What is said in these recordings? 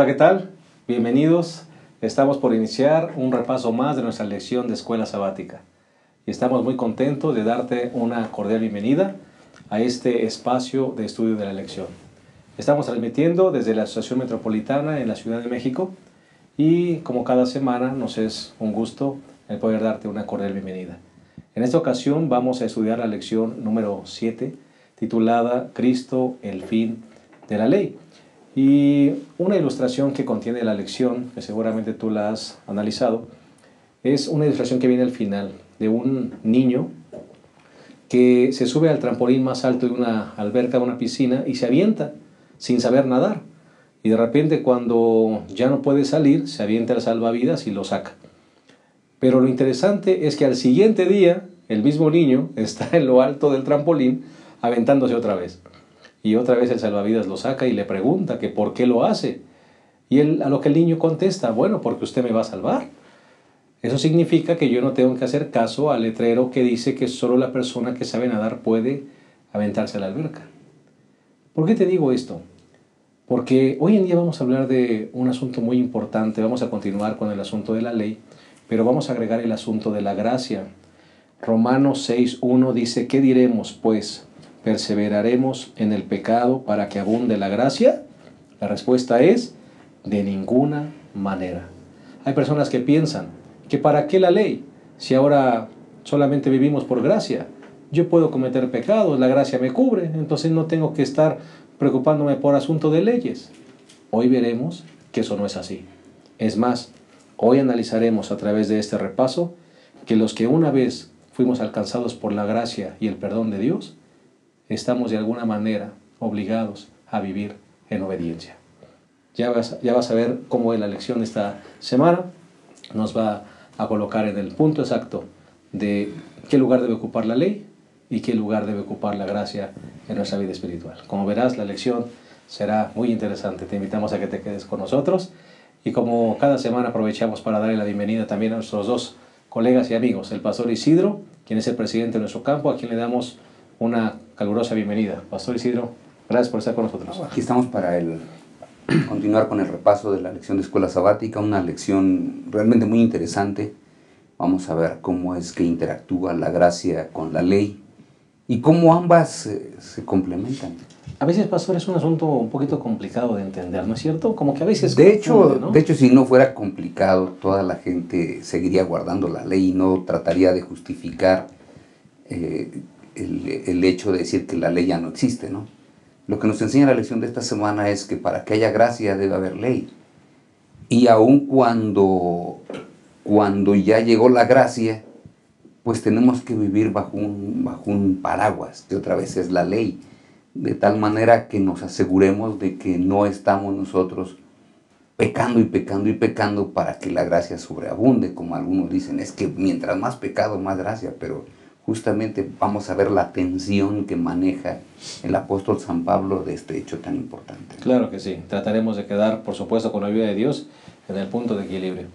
Hola, ¿qué tal? Bienvenidos. Estamos por iniciar un repaso más de nuestra lección de escuela sabática. Y estamos muy contentos de darte una cordial bienvenida a este espacio de estudio de la lección. Estamos transmitiendo desde la Asociación Metropolitana en la Ciudad de México y como cada semana nos es un gusto el poder darte una cordial bienvenida. En esta ocasión vamos a estudiar la lección número 7 titulada Cristo, el fin de la ley. Y una ilustración que contiene la lección, que seguramente tú la has analizado, es una ilustración que viene al final de un niño que se sube al trampolín más alto de una alberca, de una piscina, y se avienta sin saber nadar. Y de repente, cuando ya no puede salir, se avienta al salvavidas y lo saca. Pero lo interesante es que al siguiente día, el mismo niño está en lo alto del trampolín aventándose otra vez. Y otra vez el salvavidas lo saca y le pregunta que por qué lo hace. Y a lo que el niño contesta, bueno, porque usted me va a salvar. Eso significa que yo no tengo que hacer caso al letrero que dice que solo la persona que sabe nadar puede aventarse a la alberca. ¿Por qué te digo esto? Porque hoy en día vamos a hablar de un asunto muy importante. Vamos a continuar con el asunto de la ley, pero vamos a agregar el asunto de la gracia. Romanos 6:1 dice, ¿qué diremos pues? ¿Perseveraremos en el pecado para que abunde la gracia? La respuesta es, de ninguna manera. Hay personas que piensan que ¿para qué la ley? Si ahora solamente vivimos por gracia. Yo puedo cometer pecados, la gracia me cubre, entonces no tengo que estar preocupándome por asunto de leyes. Hoy veremos que eso no es así. Es más, hoy analizaremos a través de este repaso que los que una vez fuimos alcanzados por la gracia y el perdón de Dios, estamos de alguna manera obligados a vivir en obediencia. Ya vas a ver cómo en la lección de esta semana nos va a colocar en el punto exacto de qué lugar debe ocupar la ley y qué lugar debe ocupar la gracia en nuestra vida espiritual. Como verás, la lección será muy interesante. Te invitamos a que te quedes con nosotros y como cada semana aprovechamos para darle la bienvenida también a nuestros dos colegas y amigos, el pastor Isidro, quien es el presidente de nuestro campo, a quien le damos una calurosa bienvenida. Pastor Isidro, gracias por estar con nosotros. Aquí estamos para continuar con el repaso de la lección de escuela sabática, una lección realmente muy interesante. Vamos a ver cómo es que interactúa la gracia con la ley y cómo ambas se complementan. A veces, pastor, es un asunto un poquito complicado de entender, ¿no es cierto? Como que a veces de confunde, hecho, si no fuera complicado, toda la gente seguiría guardando la ley y no trataría de justificar el hecho de decir que la ley ya no existe, ¿no? Lo que nos enseña la lección de esta semana es que para que haya gracia debe haber ley. Y aun cuando ya llegó la gracia, pues tenemos que vivir bajo un paraguas, que otra vez es la ley, de tal manera que nos aseguremos de que no estamos nosotros pecando y pecando y pecando para que la gracia sobreabunde, como algunos dicen, es que mientras más pecado, más gracia, pero justamente vamos a ver la tensión que maneja el apóstol San Pablo de este hecho tan importante. Claro que sí, trataremos de quedar, por supuesto, con la ayuda de Dios en el punto de equilibrio.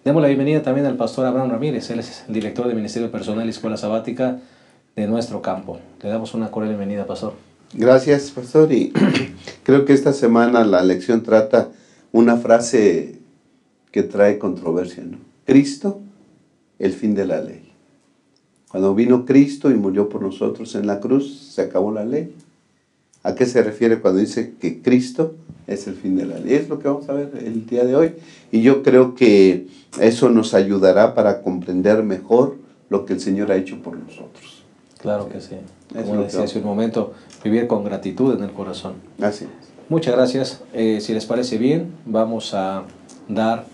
Demos la bienvenida también al pastor Abraham Ramírez, él es el director de Ministerio Personal y Escuela Sabática de nuestro campo. Le damos una cordial bienvenida, pastor. Gracias, pastor, y creo que esta semana la lección trata una frase que trae controversia, ¿no? Cristo, el fin de la ley. Cuando vino Cristo y murió por nosotros en la cruz, se acabó la ley. ¿A qué se refiere cuando dice que Cristo es el fin de la ley? Es lo que vamos a ver el día de hoy. Y yo creo que eso nos ayudará para comprender mejor lo que el Señor ha hecho por nosotros. Claro que sí. Como decía hace un momento, vivir con gratitud en el corazón. Así es. Muchas gracias. Si les parece bien, vamos a dar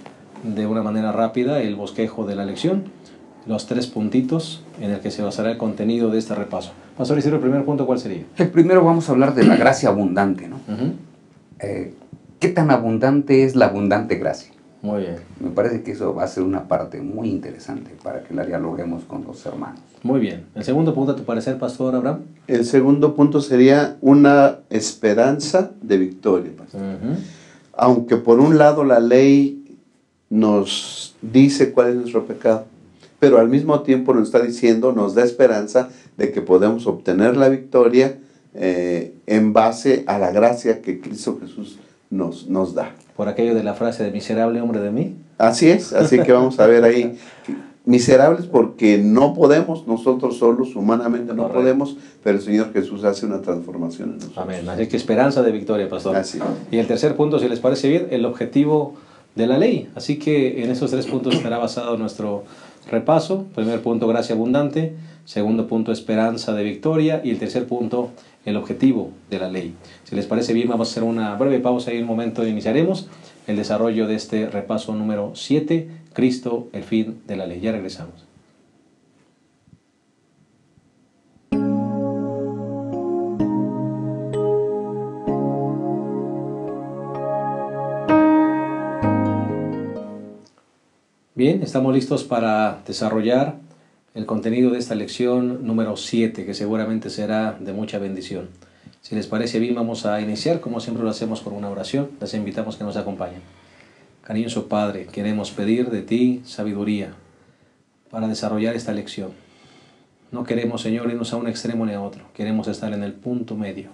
de una manera rápida el bosquejo de la lección, los 3 puntitos en el que se basará el contenido de este repaso. Pastor Isidro, el primer punto, ¿cuál sería? El primero vamos a hablar de la gracia abundante, ¿no? ¿Qué tan abundante es la abundante gracia? Muy bien. Me parece que eso va a ser una parte muy interesante para que la dialoguemos con los hermanos. Muy bien. El segundo punto, ¿a tu parecer, pastor Abraham? El segundo punto sería una esperanza de victoria, pastor. Aunque por un lado la ley nos dice cuál es nuestro pecado, pero al mismo tiempo nos está diciendo, nos da esperanza de que podemos obtener la victoria en base a la gracia que Cristo Jesús nos da. Por aquello de la frase de miserable hombre de mí. Así es, así que vamos a ver ahí. Miserables porque no podemos, nosotros solos, humanamente no Correcto. podemos, pero el Señor Jesús hace una transformación en nosotros. Amén. Así que esperanza de victoria, pastor. Así. Y el tercer punto, si les parece bien, el objetivo de la ley. Así que en esos 3 puntos estará basado nuestro repaso. Primer punto, gracia abundante. Segundo punto, esperanza de victoria. Y el tercer punto, el objetivo de la ley. Si les parece bien, vamos a hacer una breve pausa y en un momento iniciaremos el desarrollo de este repaso número 7, Cristo, el fin de la ley. Ya regresamos. Bien, estamos listos para desarrollar el contenido de esta lección número 7, que seguramente será de mucha bendición. Si les parece bien, vamos a iniciar, como siempre lo hacemos, con una oración. Les invitamos que nos acompañen. Cariñoso Padre, queremos pedir de ti sabiduría para desarrollar esta lección. No queremos, Señor, irnos a un extremo ni a otro. Queremos estar en el punto medio,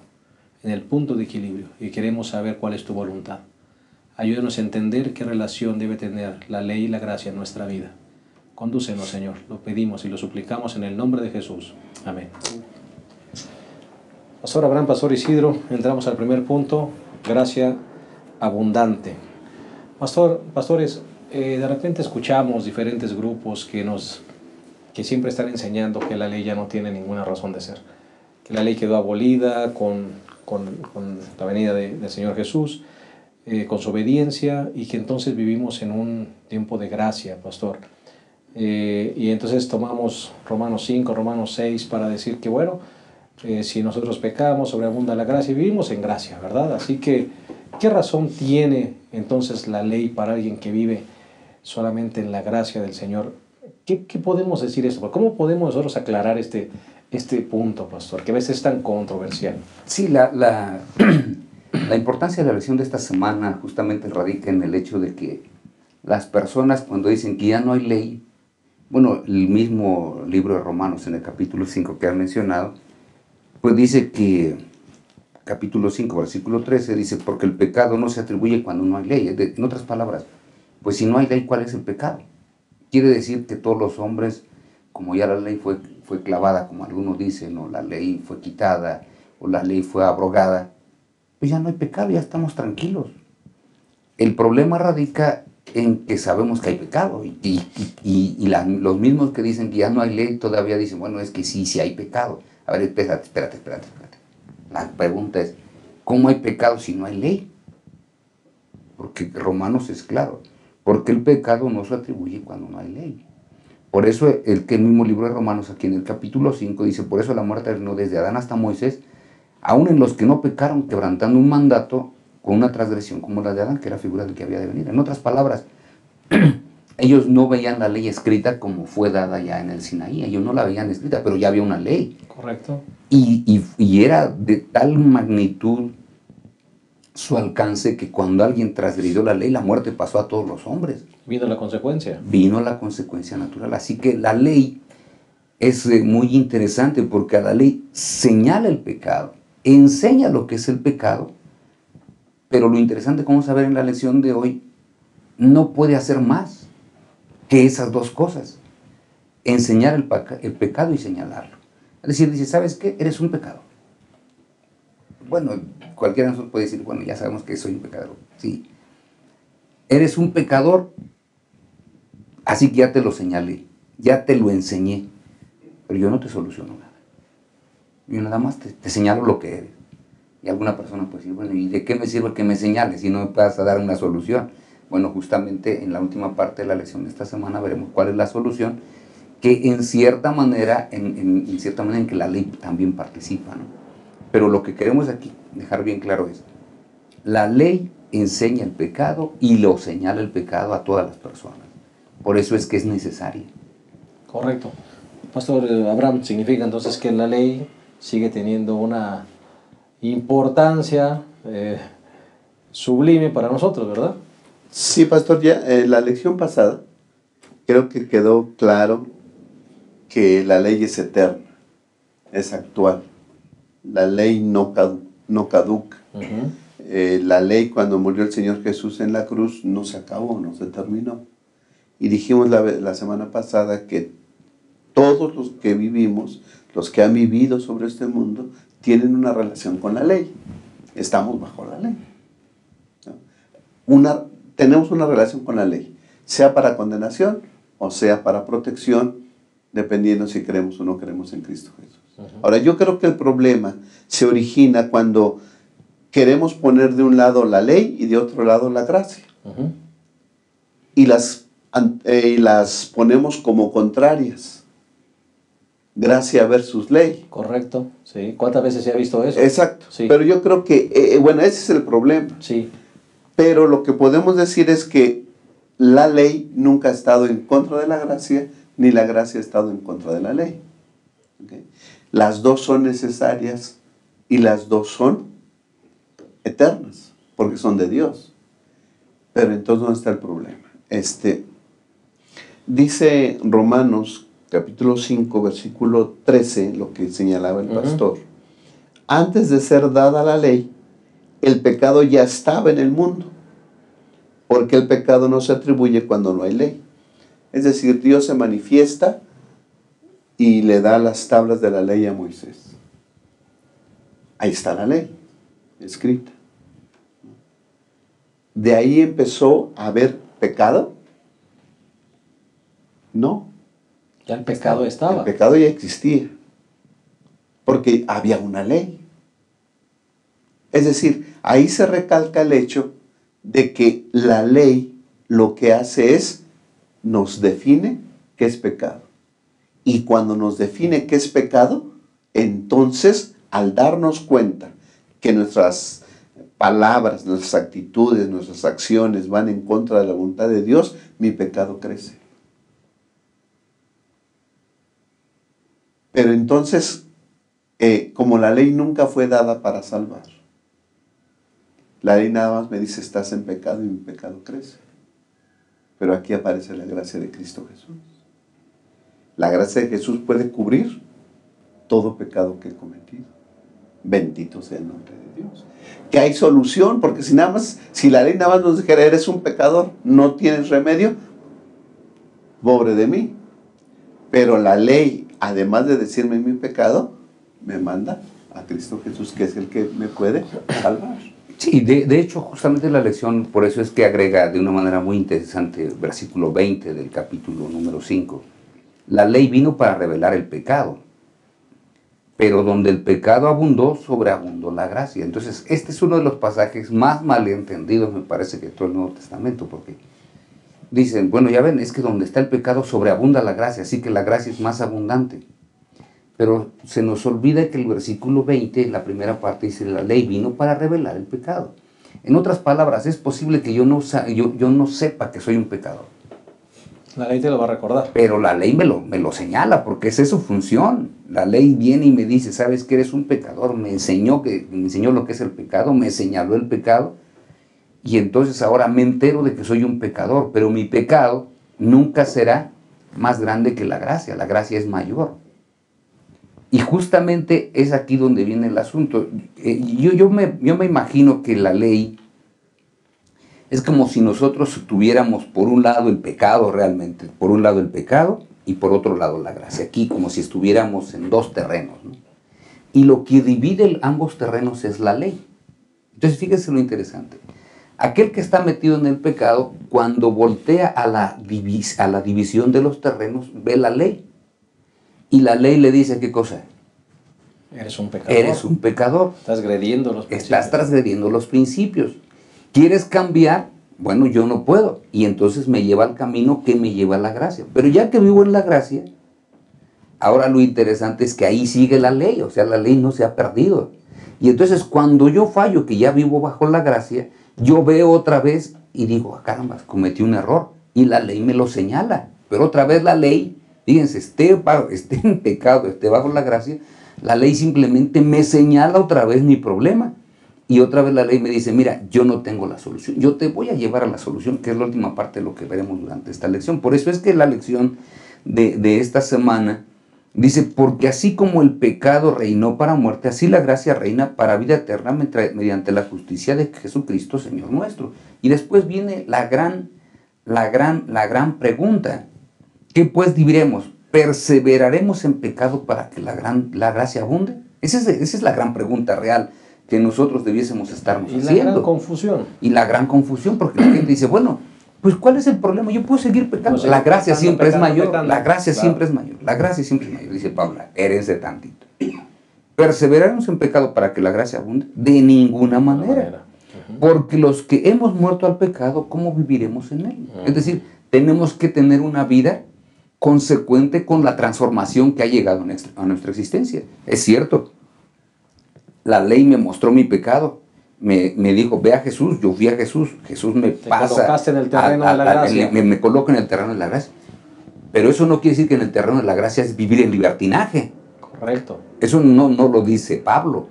en el punto de equilibrio, y queremos saber cuál es tu voluntad. Ayúdanos a entender qué relación debe tener la ley y la gracia en nuestra vida. Condúcenos, Señor, lo pedimos y lo suplicamos en el nombre de Jesús. Amén. Pastor Abraham, Pastor Isidro, entramos al primer punto, gracia abundante. Pastores, de repente escuchamos diferentes grupos que siempre están enseñando que la ley ya no tiene ninguna razón de ser, que la ley quedó abolida con la venida del Señor Jesús, con su obediencia, y que entonces vivimos en un tiempo de gracia, pastor. Y entonces tomamos Romanos 5, Romanos 6 para decir que bueno, si nosotros pecamos, sobreabunda la gracia y vivimos en gracia, ¿verdad? Así que, ¿qué razón tiene entonces la ley para alguien que vive solamente en la gracia del Señor? ¿Qué podemos decir esto? ¿Cómo podemos nosotros aclarar este punto, pastor, que a veces es tan controversial? Sí, la importancia de la lección de esta semana justamente radica en el hecho de que las personas, cuando dicen que ya no hay ley, bueno, el mismo libro de Romanos en el capítulo 5 que han mencionado, pues dice que, capítulo 5, versículo 13, dice, porque el pecado no se atribuye cuando no hay ley. En otras palabras, pues si no hay ley, ¿cuál es el pecado? Quiere decir que todos los hombres, como ya la ley fue clavada, como algunos dicen, o la ley fue quitada, o la ley fue abrogada, pues ya no hay pecado, ya estamos tranquilos. El problema radica en que sabemos que hay pecado, y los mismos que dicen que ya no hay ley todavía dicen, bueno, es que sí hay pecado. A ver, espérate. La pregunta es, ¿cómo hay pecado si no hay ley? Porque Romanos es claro, porque el pecado no se atribuye cuando no hay ley. Por eso el mismo libro de Romanos, aquí en el capítulo 5, dice, por eso la muerte reinó desde Adán hasta Moisés, aún en los que no pecaron, quebrantando un mandato con una transgresión como la de Adán, que era figura del que había de venir. En otras palabras, ellos no veían la ley escrita como fue dada ya en el Sinaí, ellos no la veían escrita, pero ya había una ley. Correcto. Y era de tal magnitud su alcance que cuando alguien transgredió la ley, la muerte pasó a todos los hombres. Vino la consecuencia. Vino la consecuencia natural. Así que la ley es muy interesante porque a la ley señala el pecado, enseña lo que es el pecado, pero lo interesante, como vamos a ver en la lección de hoy, no puede hacer más que esas dos cosas, enseñar el pecado y señalarlo. Es decir, dice, ¿sabes qué? Eres un pecador. Bueno, cualquiera de nosotros puede decir, bueno, ya sabemos que soy un pecador. Sí. Eres un pecador, así que ya te lo señalé, ya te lo enseñé, pero yo no te soluciono nada. Yo nada más te señalo lo que eres. Y alguna persona puede decir, bueno, ¿y de qué me sirve que me señales si no me vas a dar una solución? Bueno, justamente en la última parte de la lección de esta semana veremos cuál es la solución, que en cierta manera, en que la ley también participa, ¿no? Pero lo que queremos aquí dejar bien claro es, la ley enseña el pecado y lo señala el pecado a todas las personas. Por eso es que es necesaria. Correcto. Pastor Abraham, significa entonces que la ley sigue teniendo una importancia sublime para nosotros, ¿verdad? Sí, pastor, ya en la lección pasada creo que quedó claro que la ley es eterna, es actual. La ley no caduca. la ley cuando murió el Señor Jesús en la cruz no se acabó, no se terminó. Y dijimos la semana pasada que todos los que vivimos, los que han vivido sobre este mundo, tienen una relación con la ley. Estamos bajo la ley. Tenemos una relación con la ley, sea para condenación o sea para protección, dependiendo si creemos o no creemos en Cristo Jesús. Ahora, yo creo que el problema se origina cuando queremos poner de un lado la ley y de otro lado la gracia. Y las ponemos como contrarias. Gracia versus ley. Correcto, sí. ¿Cuántas veces se ha visto eso? Exacto. Sí. Pero yo creo que, bueno, ese es el problema. Sí. Pero lo que podemos decir es que la ley nunca ha estado en contra de la gracia, ni la gracia ha estado en contra de la ley. ¿Okay? Las dos son necesarias y las dos son eternas, porque son de Dios. Pero entonces, ¿dónde está el problema? Dice Romanos, capítulo 5, versículo 13, lo que señalaba el pastor. Antes de ser dada la ley, el pecado ya estaba en el mundo, porque el pecado no se atribuye cuando no hay ley. Es decir, Dios se manifiesta y le da las tablas de la ley a Moisés. Ahí está la ley, escrita. ¿De ahí empezó a haber pecado? No. Ya el pecado estaba. El pecado ya existía, porque había una ley. Es decir, ahí se recalca el hecho de que la ley lo que hace es, nos define qué es pecado. Y cuando nos define qué es pecado, entonces, al darnos cuenta que nuestras palabras, nuestras actitudes, nuestras acciones van en contra de la voluntad de Dios, mi pecado crece. Pero entonces, como la ley nunca fue dada para salvar, la ley nada más me dice, estás en pecado y mi pecado crece. Pero aquí aparece la gracia de Cristo Jesús. La gracia de Jesús puede cubrir todo pecado que he cometido. Bendito sea el nombre de Dios. Que hay solución, porque si la ley nada más nos dijera, eres un pecador, no tienes remedio, pobre de mí. Pero la ley, además de decirme mi pecado, me manda a Cristo Jesús, que es el que me puede salvar. Sí, de hecho, justamente la lección, por eso es que agrega de una manera muy interesante el versículo 20 del capítulo número 5. La ley vino para revelar el pecado, pero donde el pecado abundó, sobreabundó la gracia. Entonces, este es uno de los pasajes más malentendidos, me parece, que todo el Nuevo Testamento, porque dicen, bueno, ya ven, es que donde está el pecado sobreabunda la gracia, así que la gracia es más abundante. Pero se nos olvida que el versículo 20, la primera parte, dice, la ley vino para revelar el pecado. En otras palabras, es posible que yo no sepa que soy un pecador. La ley te lo va a recordar. Pero la ley me lo señala, porque esa es su función. La ley viene y me dice, sabes que eres un pecador, me enseñó lo que es el pecado, me señaló el pecado, y entonces ahora me entero de que soy un pecador, pero mi pecado nunca será más grande que la gracia es mayor. Y justamente es aquí donde viene el asunto. Yo me imagino que la ley es como si nosotros tuviéramos por un lado el pecado realmente, por un lado el pecado y por otro lado la gracia. Aquí como si estuviéramos en dos terrenos, ¿no? Y lo que divide ambos terrenos es la ley. Entonces fíjense lo interesante. Aquel que está metido en el pecado, cuando voltea a la división de los terrenos, ve la ley. Y la ley le dice, ¿qué cosa? Eres un pecador. Eres un pecador. Estás transgrediendo los principios. Estás transgrediendo los principios. ¿Quieres cambiar? Bueno, yo no puedo. Y entonces me lleva al camino que me lleva a la gracia. Pero ya que vivo en la gracia, ahora lo interesante es que ahí sigue la ley. O sea, la ley no se ha perdido. Y entonces cuando yo fallo, que ya vivo bajo la gracia, yo veo otra vez y digo, caramba, cometí un error. Y la ley me lo señala. Pero otra vez la ley, fíjense, esté en pecado, esté bajo la gracia, la ley simplemente me señala otra vez mi problema. Y otra vez la ley me dice, mira, yo no tengo la solución. Yo te voy a llevar a la solución, que es la última parte de lo que veremos durante esta lección. Por eso es que la lección de esta semana Dice, porque así como el pecado reinó para muerte, así la gracia reina para vida eterna mediante la justicia de Jesucristo, Señor nuestro. Y después viene la gran pregunta. ¿Qué pues diremos? ¿Perseveraremos en pecado para que la gracia abunde? Esa es la gran pregunta real que nosotros debiésemos estarnos haciendo. Y la gran confusión. Y la gran confusión, porque la gente dice, bueno, pues ¿cuál es el problema? Yo puedo seguir pecando. Pues La gracia pecando, siempre es mayor. pecando. La gracia Claro. siempre es mayor. La gracia siempre es mayor. Dice Pablo, eres de tantito. ¿Perseveraremos en pecado para que la gracia abunde? De ninguna manera. Porque los que hemos muerto al pecado, ¿cómo viviremos en él? Es decir, tenemos que tener una vida consecuente con la transformación que ha llegado a nuestra existencia. Es cierto, la ley me mostró mi pecado, me dijo, ve a Jesús, yo fui a Jesús, Jesús me pasa. Te colocaste en el terreno de la gracia. Me coloco en el terreno de la gracia. Pero eso no quiere decir que en el terreno de la gracia es vivir en libertinaje. Correcto. Eso no lo dice Pablo.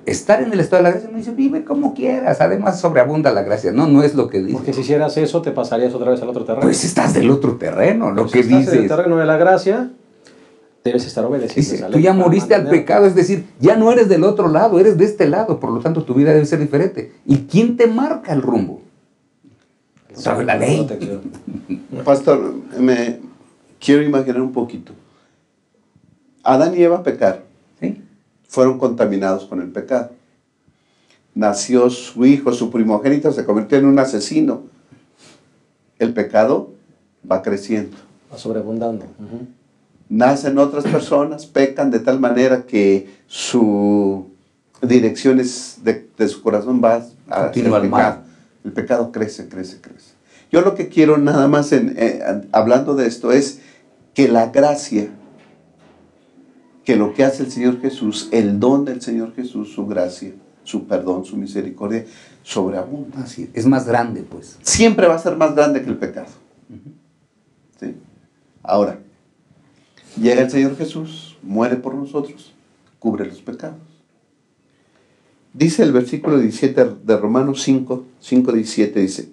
Estar en el estado de la gracia no dice, vive como quieras, además sobreabunda la gracia. No es lo que dice. Porque si hicieras eso, te pasarías otra vez al otro terreno. Pues estás del otro terreno, lo que si estás dices. en el terreno de la gracia, debes estar obedeciendo. Dice, tú ya moriste al pecado, es decir, ya no eres del otro lado, eres de este lado, por lo tanto tu vida debe ser diferente. ¿Y quién te marca el rumbo? Otra vez la ley. Pastor, me quiero imaginar un poquito. Adán y Eva pecaron. ¿Sí? Fueron contaminados con el pecado. Nació su hijo, su primogénito, se convirtió en un asesino. El pecado va creciendo. Va sobreabundando. Nacen otras personas, pecan de tal manera que su dirección de su corazón va hacia el pecado. El pecado crece. Yo lo que quiero nada más, hablando de esto, es que la gracia, que lo que hace el Señor Jesús, el don del Señor Jesús, su gracia, su perdón, su misericordia, sobreabunda. Así es más grande, pues. Siempre va a ser más grande que el pecado. ¿Sí? Ahora, llega el Señor Jesús, muere por nosotros, cubre los pecados. Dice el versículo 17 de Romanos 5:17, dice,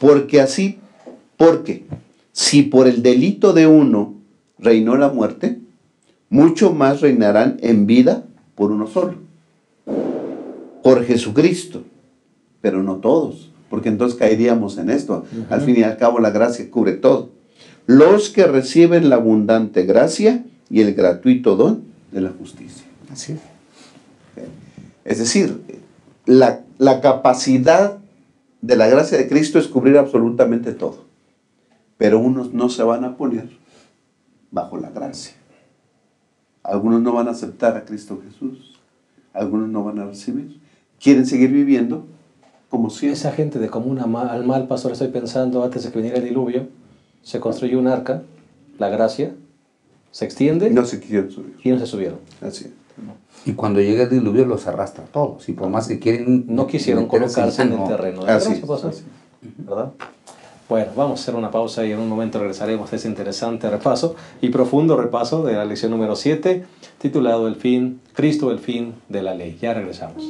porque si por el delito de uno reinó la muerte, mucho más reinarán en vida por uno solo, por Jesucristo, pero no todos, porque entonces caeríamos en esto. Al fin y al cabo la gracia cubre todo. Los que reciben la abundante gracia y el gratuito don de la justicia. Así es. Es decir, la capacidad de la gracia de Cristo es cubrir absolutamente todo. Pero unos no se van a poner bajo la gracia. Algunos no van a aceptar a Cristo Jesús. Algunos no van a recibir. Quieren seguir viviendo como siempre. Esa gente de común al mal, pastor, estoy pensando, antes de que viniera el diluvio, se construyó un arca, la gracia, se extiende No se quisieron subir. y no se subieron. Así es. Y cuando llega el diluvio los arrastra a todos. Y por más que quieren... No quisieron colocarse en el terreno de la Así gracia, es, pastor, así ¿verdad? Bueno, vamos a hacer una pausa y en un momento regresaremos a ese interesante repaso y profundo repaso de la lección número 7, titulado Cristo, el fin de la ley. Ya regresamos.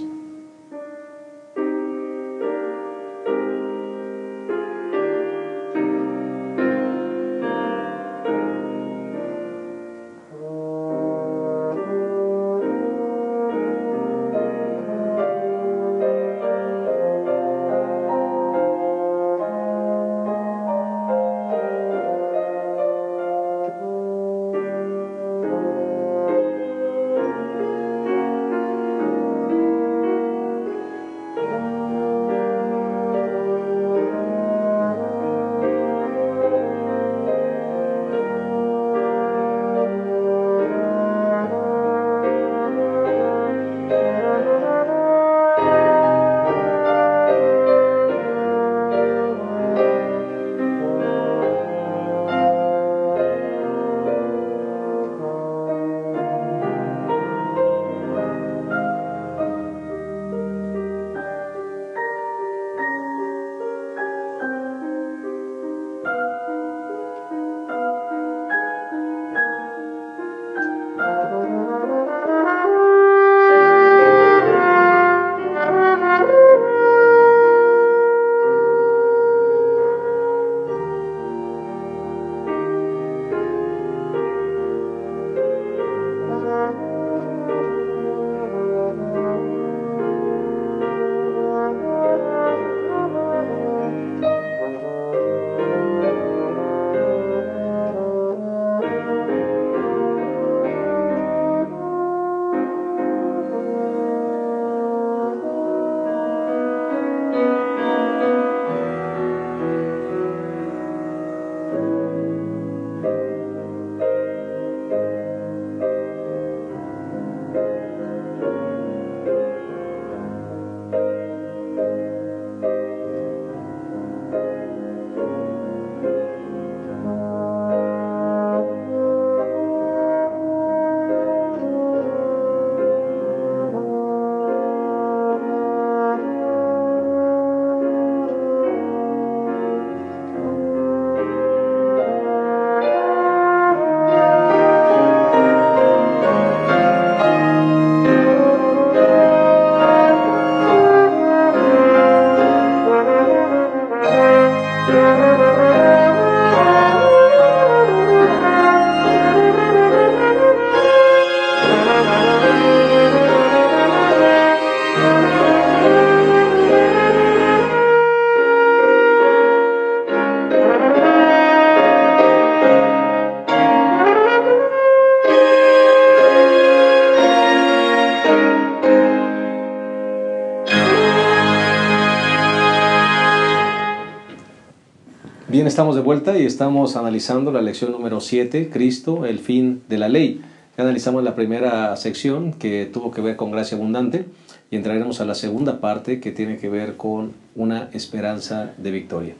estamos de vuelta y estamos analizando la lección número 7, Cristo, el fin de la ley. Ya analizamos la primera sección que tuvo que ver con gracia abundante y entraremos a la segunda parte que tiene que ver con una esperanza de victoria.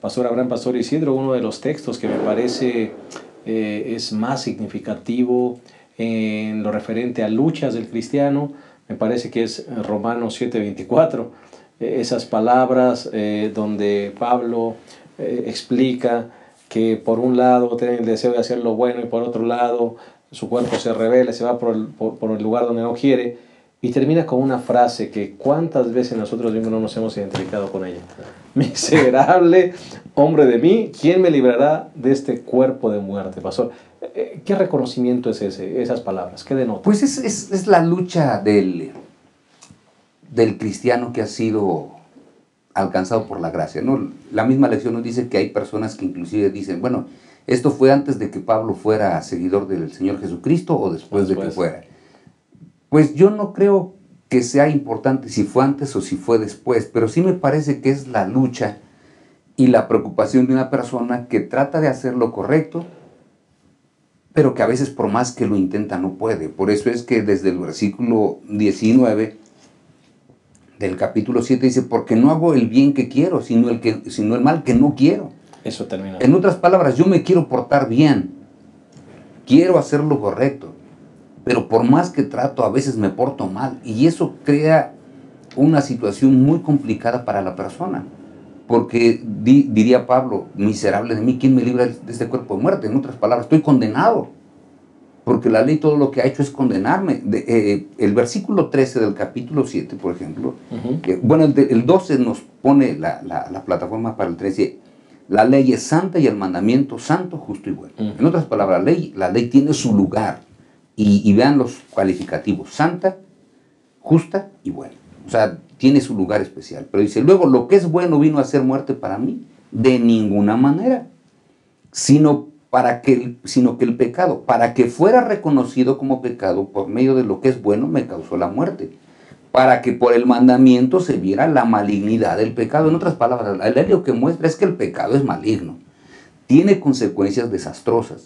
Pastor Abraham, Pastor Isidro, uno de los textos que me parece es más significativo en lo referente a luchas del cristiano, me parece que es Romanos 7:24, esas palabras donde Pablo explica que por un lado tiene el deseo de hacer lo bueno y por otro lado su cuerpo se rebela, se va por el lugar donde no quiere, y termina con una frase que cuántas veces nosotros mismos no nos hemos identificado con ella. Miserable hombre de mí, ¿quién me librará de este cuerpo de muerte? Pastor, ¿qué reconocimiento es ese, esas palabras? ¿Qué denota? Pues es la lucha del cristiano que ha sido alcanzado por la gracia, ¿no? La misma lección nos dice que hay personas que inclusive dicen, bueno, esto fue antes de que Pablo fuera seguidor del Señor Jesucristo o después de que fuera. Pues yo no creo que sea importante si fue antes o si fue después, pero sí me parece que es la lucha y la preocupación de una persona que trata de hacer lo correcto, pero que a veces por más que lo intenta no puede. Por eso es que desde el versículo 19 del capítulo 7 dice, porque no hago el bien que quiero, sino el mal que no quiero. Eso termina. En otras palabras, yo me quiero portar bien, quiero hacer lo correcto, pero por más que trato, a veces me porto mal. Y eso crea una situación muy complicada para la persona. Porque diría Pablo, miserable de mí, ¿quién me libra de este cuerpo de muerte? En otras palabras, estoy condenado. Porque la ley todo lo que ha hecho es condenarme. El versículo 13 del capítulo 7, por ejemplo, bueno, el 12 nos pone la plataforma para el 13. La ley es santa y el mandamiento santo, justo y bueno. En otras palabras, la ley tiene su lugar. Y vean los cualificativos, santa, justa y buena. O sea, tiene su lugar especial. Pero dice, luego, lo que es bueno vino a ser muerte para mí, de ninguna manera, sino que el pecado, para que fuera reconocido como pecado por medio de lo que es bueno, me causó la muerte. Para que por el mandamiento se viera la malignidad del pecado. En otras palabras, la ley lo que muestra es que el pecado es maligno, tiene consecuencias desastrosas.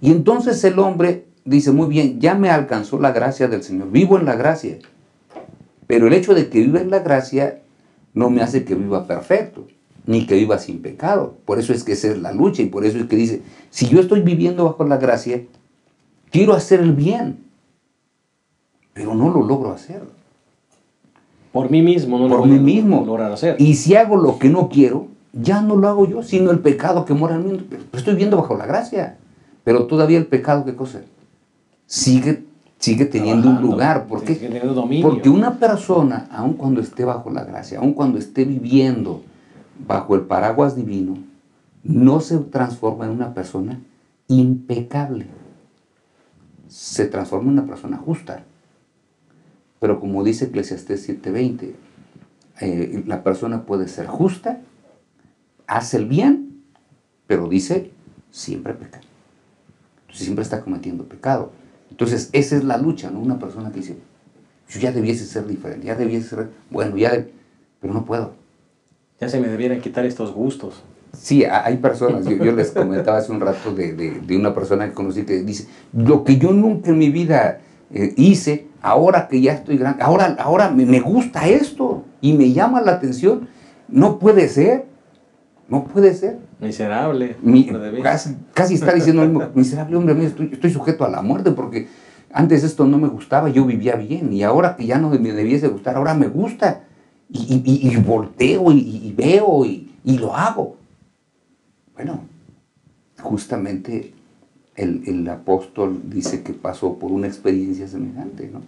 Y entonces el hombre dice, muy bien, ya me alcanzó la gracia del Señor, vivo en la gracia. Pero el hecho de que viva en la gracia no me hace que viva perfecto, ni que viva sin pecado. Por eso es que esa es la lucha y por eso es que dice, si yo estoy viviendo bajo la gracia, quiero hacer el bien, pero no lo logro hacer. Por mí mismo no lo voy a lograr hacer. Y si hago lo que no quiero, ya no lo hago yo, sino el pecado que mora en mí. Pero estoy viviendo bajo la gracia. Pero todavía el pecado, ¿qué cosa? Sigue teniendo un lugar. ¿Por qué? Porque una persona, aun cuando esté bajo la gracia, aun cuando esté viviendo bajo el paraguas divino, no se transforma en una persona impecable. Se transforma en una persona justa. Pero como dice Eclesiastés 7:20, la persona puede ser justa, hace el bien, pero dice, siempre peca. Entonces siempre está cometiendo pecado. Entonces esa es la lucha, ¿no? Una persona que dice, yo ya debiese ser diferente, ya debiese ser, bueno, pero no puedo. Ya se me debieran quitar estos gustos. Sí, hay personas, yo les comentaba hace un rato de una persona que conocí que dice, lo que yo nunca en mi vida hice, ahora que ya estoy grande, ahora me gusta esto y me llama la atención. No puede ser, no puede ser. Miserable. Casi está diciendo lo mismo, miserable hombre mío, estoy sujeto a la muerte porque antes esto no me gustaba, yo vivía bien y ahora que ya no me debiese gustar, ahora me gusta y volteo y veo y lo hago. Bueno, justamente el apóstol dice que pasó por una experiencia semejante, ¿no?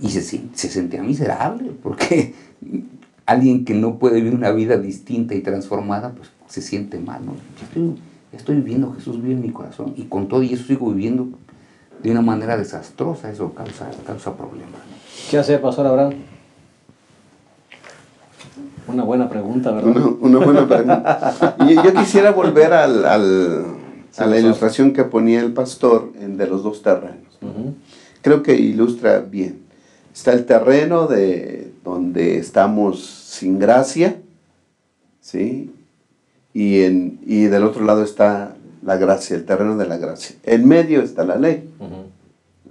Y se sentía miserable, porque alguien que no puede vivir una vida distinta y transformada, pues se siente mal, ¿no? Estoy viviendo, Jesús vive en mi corazón, y con todo y eso sigo viviendo de una manera desastrosa, eso causa problemas, ¿no? ¿Qué hacer, Pastor Abraham? Una buena pregunta, ¿verdad? Una buena pregunta. Y yo quisiera volver a la ilustración que ponía el pastor de los dos terrenos. Creo que ilustra bien. Está el terreno donde estamos sin gracia, ¿sí? y del otro lado está la gracia, el terreno de la gracia. En medio está la ley.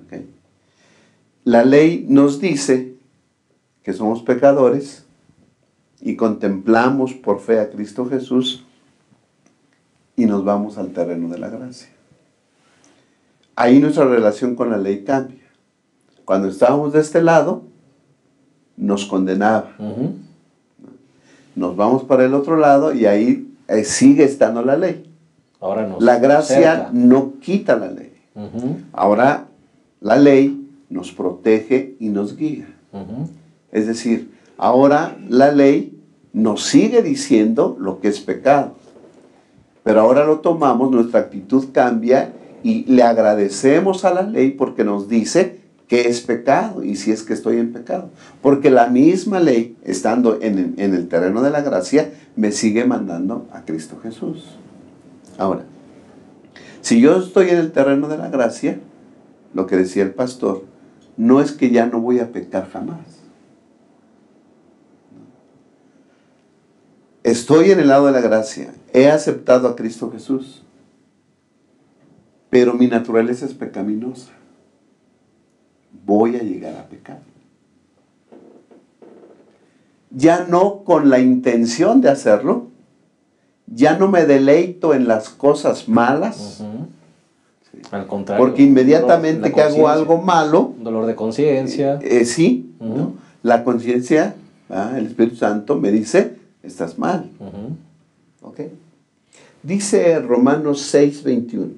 ¿Okay? La ley nos dice que somos pecadores y contemplamos por fe a Cristo Jesús y nos vamos al terreno de la gracia. Ahí nuestra relación con la ley cambia. Cuando estábamos de este lado, nos condenaba. Nos vamos para el otro lado y ahí sigue estando la ley. Ahora nos La gracia cerca. no quita la ley. Ahora la ley nos protege y nos guía. Es decir, ahora la ley nos sigue diciendo lo que es pecado. Pero ahora lo tomamos, nuestra actitud cambia y le agradecemos a la ley porque nos dice que es pecado y si es que estoy en pecado. Porque la misma ley, estando en el terreno de la gracia, me sigue mandando a Cristo Jesús. Ahora, si yo estoy en el terreno de la gracia, lo que decía el pastor, no es que ya no voy a pecar jamás. Estoy en el lado de la gracia, he aceptado a Cristo Jesús, pero mi naturaleza es pecaminosa. Voy a llegar a pecar. Ya no con la intención de hacerlo, ya no me deleito en las cosas malas. Sí. Al contrario. Porque inmediatamente que hago algo malo, un dolor de conciencia. Sí, ¿no? La conciencia, el Espíritu Santo me dice, estás mal. ¿Okay? Dice Romanos 6:21,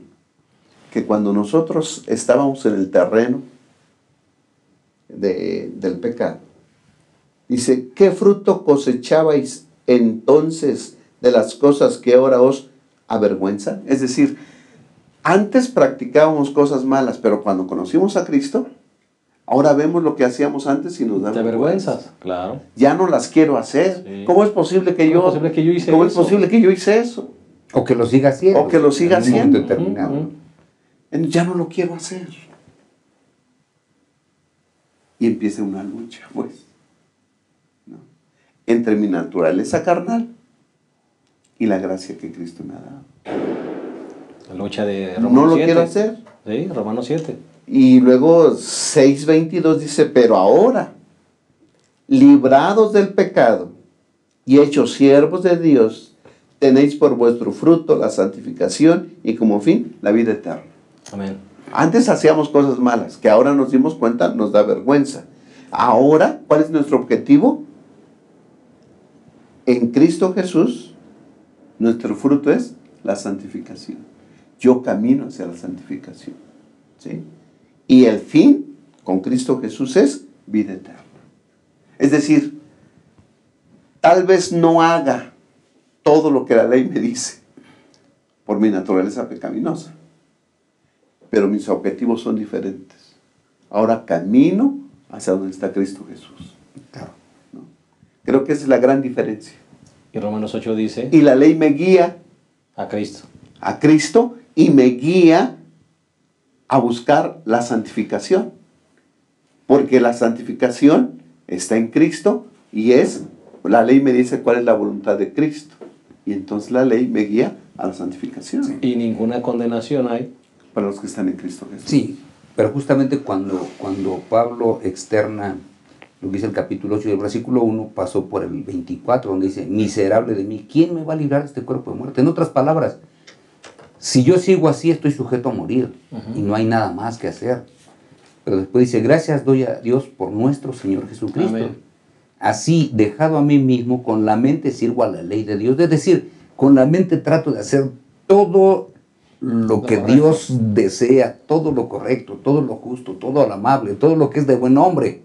que cuando nosotros estábamos en el terreno del pecado, dice, ¿qué fruto cosechabais entonces de las cosas que ahora os avergüenzan? Es decir, antes practicábamos cosas malas, pero cuando conocimos a Cristo, ahora vemos lo que hacíamos antes y nos da vergüenza. Te avergüenzas, claro. Ya no las quiero hacer. Sí. ¿Cómo es posible que yo hice eso? O que lo siga haciendo. O que lo siga haciendo. Determinado. Ya no lo quiero hacer. Y empieza una lucha, pues, ¿no? Entre mi naturaleza carnal y la gracia que Cristo me ha dado. La lucha de Romanos 7. No lo quiero hacer. Sí, Romanos 7. Y luego 6:22 dice, pero ahora, librados del pecado y hechos siervos de Dios, tenéis por vuestro fruto la santificación y como fin la vida eterna. Amén. Antes hacíamos cosas malas, que ahora nos dimos cuenta, nos da vergüenza. Ahora, ¿cuál es nuestro objetivo? En Cristo Jesús, nuestro fruto es la santificación. Yo camino hacia la santificación. ¿Sí? Y el fin con Cristo Jesús es vida eterna. Es decir, tal vez no haga todo lo que la ley me dice por mi naturaleza pecaminosa, pero mis objetivos son diferentes. Ahora camino hacia donde está Cristo Jesús. Claro. ¿No? Creo que esa es la gran diferencia. Y Romanos 8 dice, y la ley me guía a Cristo. A Cristo y me guía a buscar la santificación. Porque la santificación está en Cristo y la ley me dice cuál es la voluntad de Cristo. Y entonces la ley me guía a la santificación. Sí. Y ninguna condenación hay para los que están en Cristo Jesús. Sí, pero justamente cuando Pablo externa lo que dice el capítulo 8 del versículo 1, pasó por el 24, donde dice, miserable de mí, ¿quién me va a librar de este cuerpo de muerte? En otras palabras, si yo sigo así, estoy sujeto a morir, y no hay nada más que hacer. Pero después dice, gracias doy a Dios por nuestro Señor Jesucristo. Amén. Así, dejado a mí mismo, con la mente sirvo a la ley de Dios. Es decir, con la mente trato de hacer todo lo que Dios desea, todo lo correcto, todo lo justo, todo lo amable, todo lo que es de buen hombre.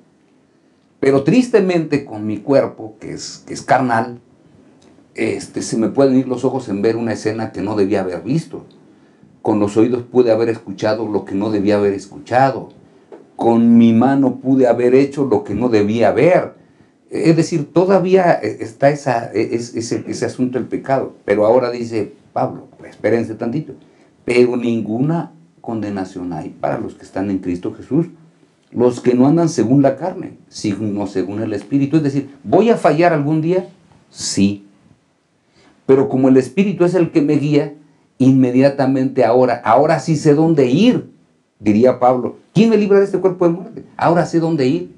Pero tristemente con mi cuerpo, que es carnal, se me pueden ir los ojos en ver una escena que no debía haber visto. Con los oídos pude haber escuchado lo que no debía haber escuchado. Con mi mano pude haber hecho lo que no debía haber. Es decir, todavía está ese asunto del pecado. Pero ahora dice Pablo, espérense tantito, pero ninguna condenación hay para los que están en Cristo Jesús, los que no andan según la carne, sino según el Espíritu. Es decir, ¿voy a fallar algún día? Sí. Pero como el Espíritu es el que me guía, inmediatamente ahora sí sé dónde ir, diría Pablo. ¿Quién me libra de este cuerpo de muerte? Ahora sé dónde ir.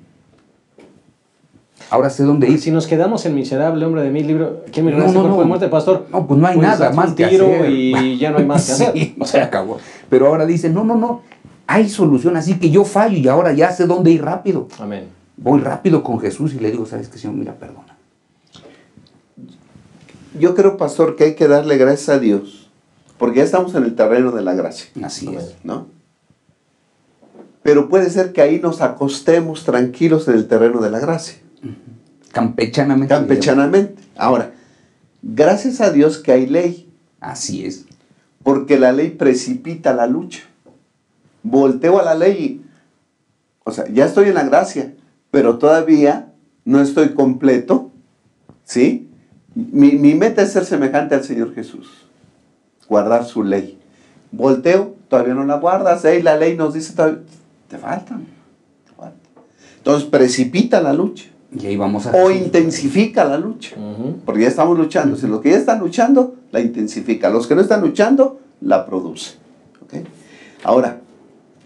Ahora sé dónde ir. Si nos quedamos en miserable hombre de mi libro, ¿quién me libra de este No, cuerpo no. de muerte, pastor? No, pues no hay Pues nada haz más un que tiro hacer. y ya no hay más que hacer. Sí, O sea, se acabó. Pero ahora dice, no, hay solución, así que yo fallo y ahora ya sé dónde ir rápido. amén. Voy rápido con Jesús y le digo, ¿sabes qué, Señor? Mira, perdona. Yo creo, pastor, que hay que darle gracias a Dios, porque ya estamos en el terreno de la gracia, Así es. ¿no? Pero puede ser que ahí nos acostemos tranquilos en el terreno de la gracia. Campechanamente. Campechanamente. Ahora, gracias a Dios que hay ley, Así es. porque la ley precipita la lucha. Volteo a la ley y, o sea, ya estoy en la gracia, pero todavía no estoy completo, ¿sí? Mi meta es ser semejante al Señor Jesús, guardar su ley. Volteo, todavía no la guardas, la ley nos dice, te faltan. Entonces precipita la lucha. Y ahí vamos a O Jesús. intensifica la lucha. Porque ya estamos luchando. Si los que ya están luchando, la intensifica. Los que no están luchando, la produce. ¿Ok? Ahora,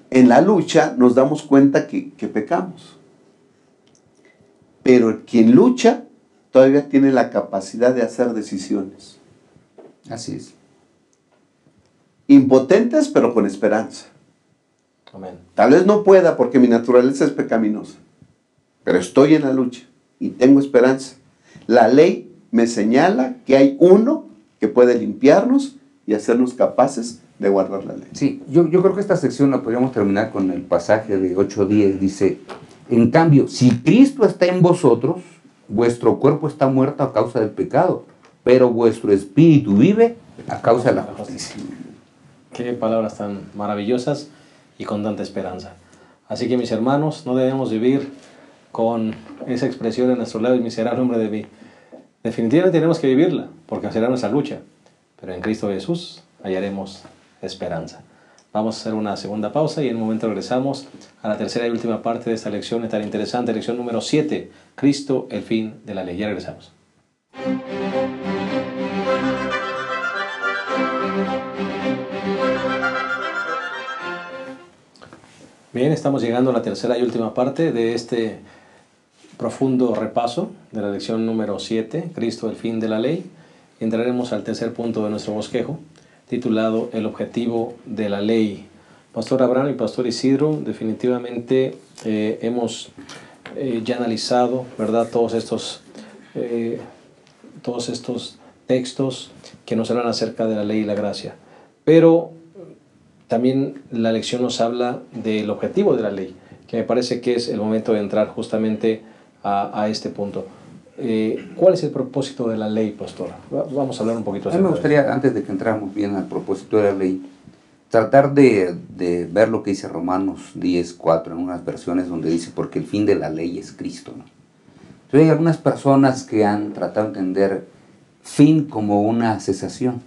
en la lucha nos damos cuenta que pecamos. Pero quien lucha todavía tiene la capacidad de hacer decisiones. Así es. Impotentes, pero con esperanza. Amén. Tal vez no pueda porque mi naturaleza es pecaminosa. Pero estoy en la lucha y tengo esperanza. La ley me señala que hay uno que puede limpiarnos y hacernos capaces de guardar la ley. Sí, yo creo que esta sección la podríamos terminar con el pasaje de 8:10. Dice, en cambio, si Cristo está en vosotros, vuestro cuerpo está muerto a causa del pecado, pero vuestro espíritu vive a causa de la justicia. Qué palabras tan maravillosas y con tanta esperanza. Así que, mis hermanos, no debemos vivir con esa expresión en nuestro lado, miserable hombre de mí. Definitivamente tenemos que vivirla, porque será nuestra lucha. Pero en Cristo Jesús hallaremos esperanza. Vamos a hacer una segunda pausa y en un momento regresamos a la tercera y última parte de esta lección tan interesante, lección número 7, Cristo, el fin de la ley. Ya regresamos. Bien, estamos llegando a la tercera y última parte de este profundo repaso de la lección número 7, Cristo, el fin de la ley. Y entraremos al tercer punto de nuestro bosquejo, titulado El objetivo de la ley. Pastor Abraham y Pastor Isidro, definitivamente hemos ya analizado, ¿verdad?, todos estos textos que nos hablan acerca de la ley y la gracia. Pero también la lección nos habla del objetivo de la ley, que me parece que es el momento de entrar justamente a este punto. ¿Cuál es el propósito de la ley, pastor? Vamos a hablar un poquito A mí me gustaría, antes de que entramos bien al propósito de la ley, tratar de ver lo que dice Romanos 10:4 en unas versiones donde dice, porque el fin de la ley es Cristo, ¿no? Entonces hay algunas personas que han tratado de entender fin como una cesación,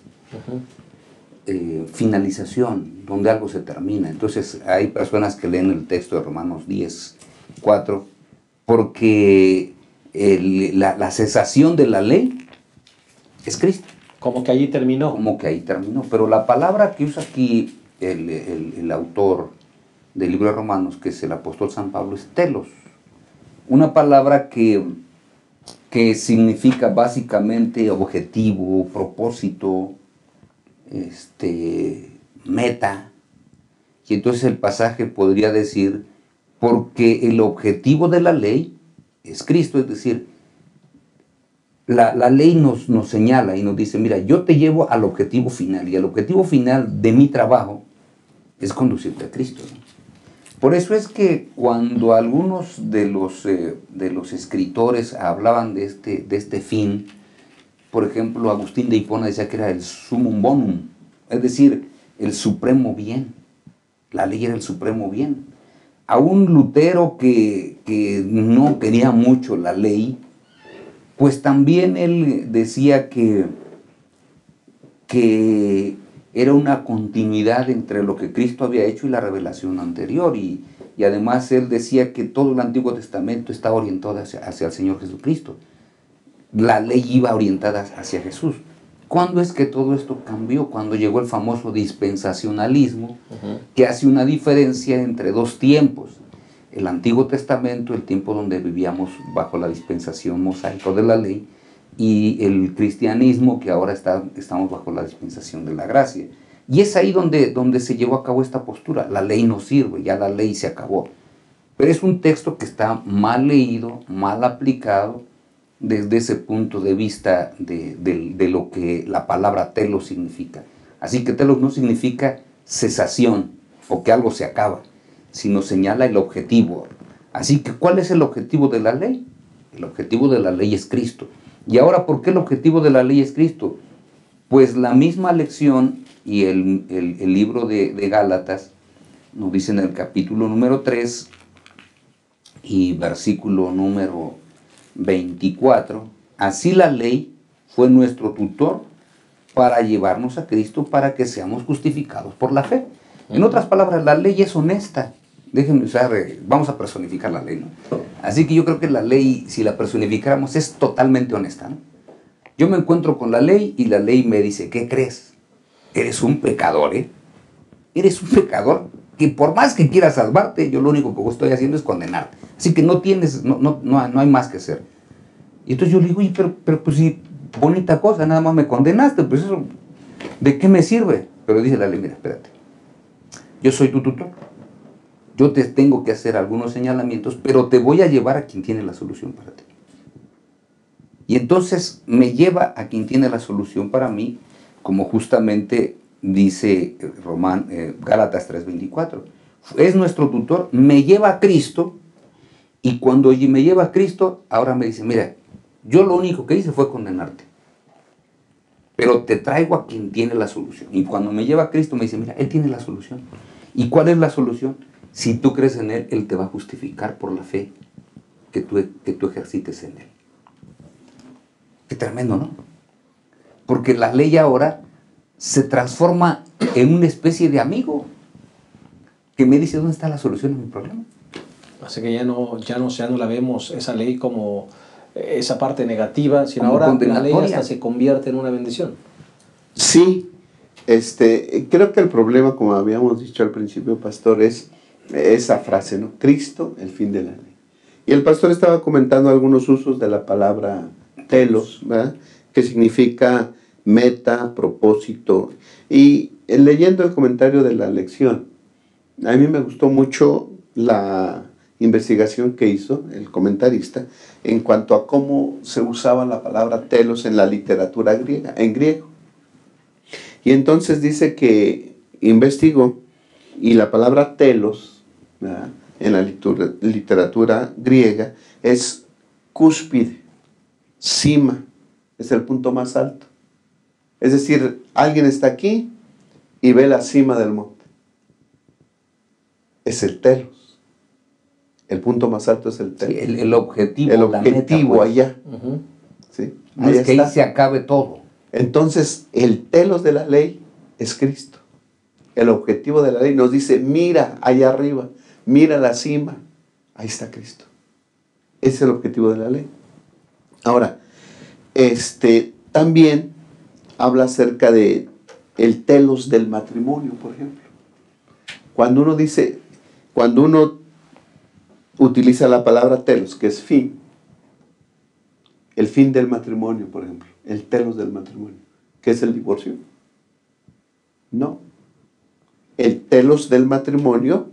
finalización, donde algo se termina. Entonces hay personas que leen el texto de Romanos 10:4 porque la cesación de la ley es Cristo. Como que allí terminó. Como que ahí terminó. Pero la palabra que usa aquí el autor del libro de Romanos, que es el apóstol San Pablo, es telos. Una palabra que significa básicamente objetivo, propósito, meta. Y entonces el pasaje podría decir, porque el objetivo de la ley es Cristo, es decir, la ley nos señala y nos dice, mira, yo te llevo al objetivo final, y el objetivo final de mi trabajo es conducirte a Cristo, ¿no? Por eso es que cuando algunos de los escritores hablaban de este fin, por ejemplo, Agustín de Hipona decía que era el sumum bonum, es decir, el supremo bien. La ley era el supremo bien. A un Lutero que no quería mucho la ley, pues también él decía que era una continuidad entre lo que Cristo había hecho y la revelación anterior, y además él decía que todo el Antiguo Testamento estaba orientado hacia el Señor Jesucristo. La ley iba orientada hacia Jesús. ¿Cuándo es que todo esto cambió? Cuando llegó el famoso dispensacionalismo, que hace una diferencia entre dos tiempos. El Antiguo Testamento, el tiempo donde vivíamos bajo la dispensación mosaico de la ley, y el cristianismo, que ahora estamos bajo la dispensación de la gracia. Y es ahí donde se llevó a cabo esta postura. La ley no sirve, ya la ley se acabó. Pero es un texto que está mal leído, mal aplicado, desde ese punto de vista de lo que la palabra telos significa. Así que telos no significa cesación o que algo se acaba, sino señala el objetivo. Así que, ¿cuál es el objetivo de la ley? El objetivo de la ley es Cristo. Y ahora, ¿por qué el objetivo de la ley es Cristo? Pues la misma lección y el libro de Gálatas nos dice en el capítulo número 3 y versículo número 24, así la ley fue nuestro tutor para llevarnos a Cristo para que seamos justificados por la fe. En otras palabras, la ley es honesta. Déjenme usar, vamos a personificar la ley, ¿no? Así que yo creo que la ley, si la personificáramos, es totalmente honesta, ¿no? Yo me encuentro con la ley y la ley me dice, ¿qué crees? Eres un pecador, ¿eh? Eres un pecador que por más que quieras salvarte, yo lo único que estoy haciendo es condenarte. Así que no hay más que hacer. Y entonces yo le digo, oye, pero pues sí, bonita cosa, nada más me condenaste, pues eso, ¿de qué me sirve? Pero dice la ley, mira, espérate, yo soy tu tutor, yo te tengo que hacer algunos señalamientos, pero te voy a llevar a quien tiene la solución para ti. Y entonces me lleva a quien tiene la solución para mí, como justamente dice Gálatas 3:24. Es nuestro tutor, me lleva a Cristo, y cuando me lleva a Cristo, ahora me dice, mira, yo lo único que hice fue condenarte, pero te traigo a quien tiene la solución. Y cuando me lleva a Cristo me dice, mira, Él tiene la solución. ¿Y cuál es la solución? Si tú crees en Él, Él te va a justificar por la fe que tú ejercites en Él. Qué tremendo, ¿no? Porque la ley ahora se transforma en una especie de amigo que me dice, ¿dónde está la solución a mi problema? Así que ya no la vemos esa ley como esa parte negativa, sino Como ahora la ley condenatoria. hasta se convierte en una bendición. Sí, creo que el problema, como habíamos dicho al principio, pastor, es esa frase, ¿no? Cristo, el fin de la ley. Y el pastor estaba comentando algunos usos de la palabra telos, ¿verdad? Que significa meta, propósito. Y leyendo el comentario de la lección, a mí me gustó mucho la investigación que hizo el comentarista en cuanto a cómo se usaba la palabra telos en la literatura griega, en griego. Y entonces dice que investigó y la palabra telos, ¿verdad?, en la literatura griega es cúspide, cima, es el punto más alto. Es decir, alguien está aquí y ve la cima del monte. Es el telos. El punto más alto es el telos. Sí, el objetivo, el la objetivo meta, pues. allá. ¿Sí? No Ahí es que está. ahí se acabe todo. Entonces, el telos de la ley es Cristo. El objetivo de la ley nos dice, mira allá arriba, mira la cima, ahí está Cristo. Ese es el objetivo de la ley. Ahora, también habla acerca de el telos del matrimonio, por ejemplo. Cuando uno utiliza la palabra telos, que es fin, el fin del matrimonio, por ejemplo, el telos del matrimonio, ¿qué es el divorcio? No. El telos del matrimonio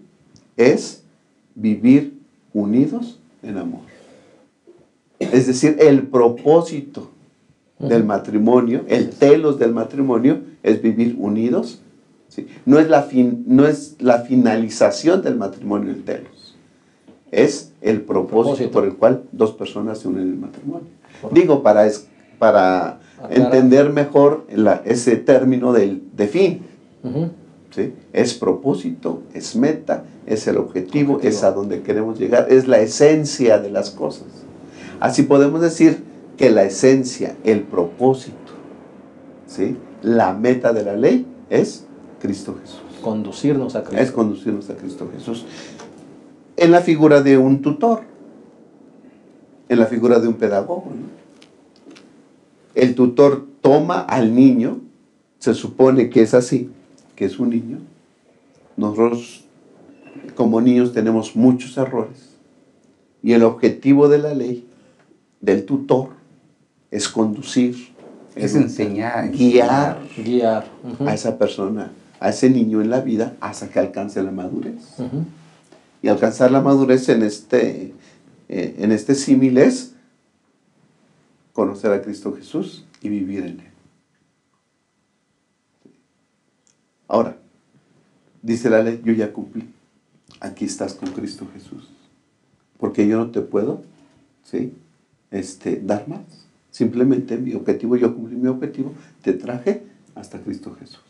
es vivir unidos en amor. Es decir, el propósito del matrimonio, el telos del matrimonio es vivir unidos. ¿Sí? No es la finalización del matrimonio el telos. Es el propósito por el cual dos personas se unen en el matrimonio. Correcto. Digo, para entender mejor ese término de fin. ¿Sí? Es propósito, es meta, es el objetivo, es a donde queremos llegar, es la esencia de las cosas. Así podemos decir que la esencia, el propósito, ¿sí?, la meta de la ley es Cristo Jesús. Conducirnos a Cristo. Es conducirnos a Cristo Jesús. En la figura de un tutor, en la figura de un pedagogo, ¿no? El tutor toma al niño, se supone que es así, que es un niño. Nosotros como niños tenemos muchos errores. Y el objetivo de la ley, del tutor, es conducir, Es enseñar, guiar Guiar. a esa persona, a ese niño en la vida hasta que alcance la madurez. Y alcanzar la madurez en este símil es conocer a Cristo Jesús y vivir en Él. Ahora, dice la ley, yo ya cumplí. Aquí estás con Cristo Jesús. Porque yo no te puedo, ¿sí? Dar más. Simplemente mi objetivo, yo cumplí mi objetivo, te traje hasta Cristo Jesús.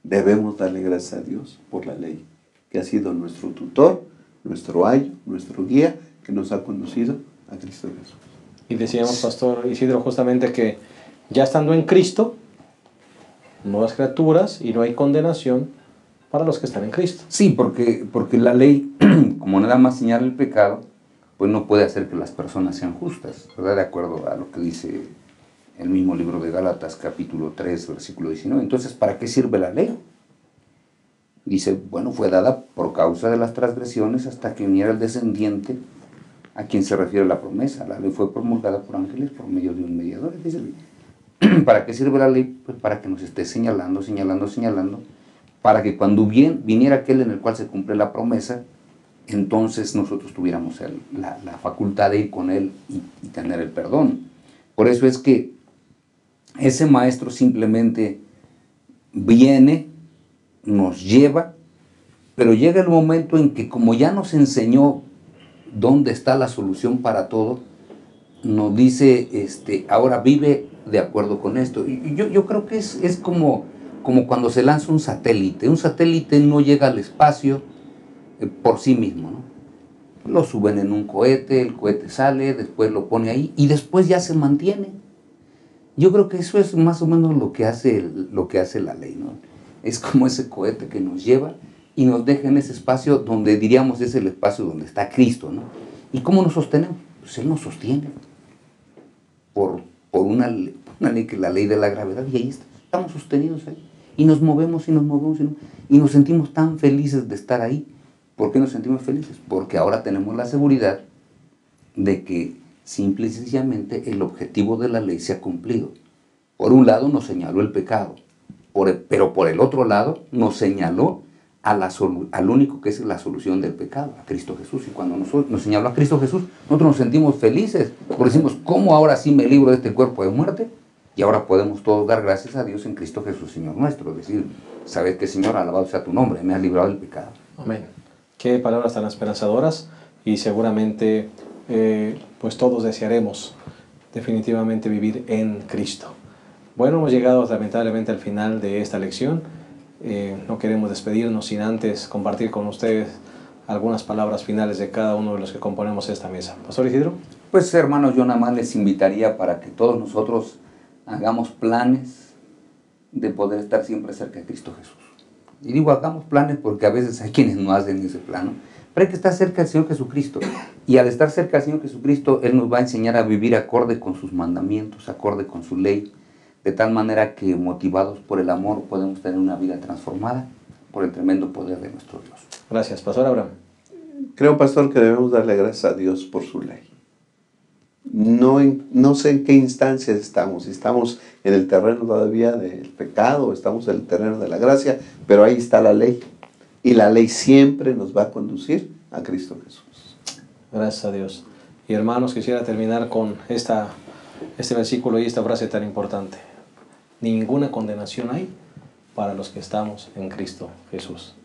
Debemos darle gracias a Dios por la ley, que ha sido nuestro tutor, nuestro ayo, nuestro guía, que nos ha conducido a Cristo Jesús. Y decíamos, Pastor Isidro, justamente que ya estando en Cristo, nuevas criaturas y no hay condenación para los que están en Cristo. Sí, porque la ley, como nada más señala el pecado, pues no puede hacer que las personas sean justas, ¿verdad? De acuerdo a lo que dice el mismo libro de Gálatas, capítulo 3, versículo 19. Entonces, ¿para qué sirve la ley? Dice, bueno, fue dada por causa de las transgresiones hasta que viniera el descendiente a quien se refiere la promesa. La ley fue promulgada por ángeles por medio de un mediador. Dice, ¿para qué sirve la ley? Pues para que nos esté señalando, para que cuando viniera aquel en el cual se cumple la promesa, entonces nosotros tuviéramos la facultad de ir con él y tener el perdón. Por eso es que ese maestro simplemente viene, nos lleva, pero llega el momento en que como ya nos enseñó dónde está la solución para todo, nos dice, ahora vive de acuerdo con esto. Y yo creo que es como cuando se lanza un satélite. Un satélite no llega al espacio por sí mismo, ¿no? Lo suben en un cohete, el cohete sale, después lo pone ahí y después ya se mantiene. Yo creo que eso es más o menos lo que hace la ley, ¿no? Es como ese cohete que nos lleva y nos deja en ese espacio donde diríamos es el espacio donde está Cristo, ¿no? ¿Y cómo nos sostenemos? Pues Él nos sostiene por una ley que es la ley de la gravedad, y ahí estamos sostenidos ahí. Y nos movemos y nos sentimos tan felices de estar ahí. ¿Por qué nos sentimos felices? Porque ahora tenemos la seguridad de que simple y sencillamente el objetivo de la ley se ha cumplido. Por un lado nos señaló el pecado, pero por el otro lado nos señaló al único que es la solución del pecado, a Cristo Jesús. Y cuando nos señaló a Cristo Jesús, nosotros nos sentimos felices, porque decimos, ¿cómo ahora sí me libro de este cuerpo de muerte? Y ahora podemos todos dar gracias a Dios en Cristo Jesús, Señor nuestro. Es decir, sabes que, Señor, alabado sea tu nombre, me has librado del pecado. Amén. Qué palabras tan esperanzadoras, y seguramente pues todos desearemos definitivamente vivir en Cristo. Bueno, hemos llegado lamentablemente al final de esta lección. No queremos despedirnos sin antes compartir con ustedes algunas palabras finales de cada uno de los que componemos esta mesa. Pastor Isidro. Pues hermanos, yo nada más les invitaría para que todos nosotros hagamos planes de poder estar siempre cerca de Cristo Jesús. Y digo, hagamos planes porque a veces hay quienes no hacen ese plano, pero hay que estar cerca del Señor Jesucristo. Y al estar cerca del Señor Jesucristo, Él nos va a enseñar a vivir acorde con sus mandamientos, acorde con su ley, de tal manera que motivados por el amor podemos tener una vida transformada por el tremendo poder de nuestro Dios. Gracias. Pastor Abraham. Creo, pastor, que debemos darle gracias a Dios por su ley. No sé en qué instancias estamos, si estamos en el terreno todavía del pecado, o estamos en el terreno de la gracia, pero ahí está la ley. Y la ley siempre nos va a conducir a Cristo Jesús. Gracias a Dios. Y hermanos, quisiera terminar con este versículo y esta frase tan importante. Ninguna condenación hay para los que estamos en Cristo Jesús.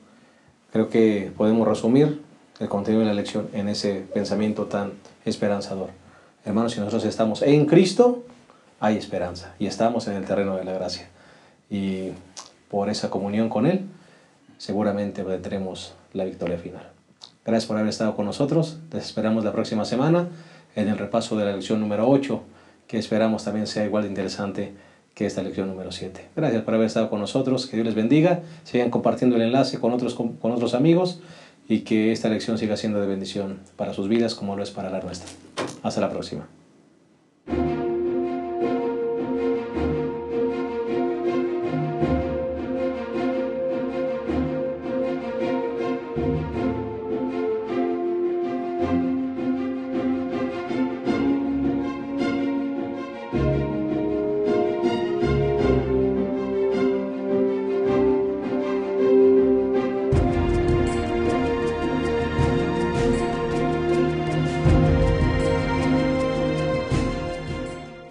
Creo que podemos resumir el contenido de la lección en ese pensamiento tan esperanzador. Hermanos, si nosotros estamos en Cristo, hay esperanza y estamos en el terreno de la gracia. Y por esa comunión con Él, seguramente obtendremos la victoria final. Gracias por haber estado con nosotros. Les esperamos la próxima semana en el repaso de la lección número 8, que esperamos también sea igual de interesante que esta lección número 7. Gracias por haber estado con nosotros. Que Dios les bendiga. Sigan compartiendo el enlace con otros amigos y que esta lección siga siendo de bendición para sus vidas como lo es para la nuestra. Hasta la próxima.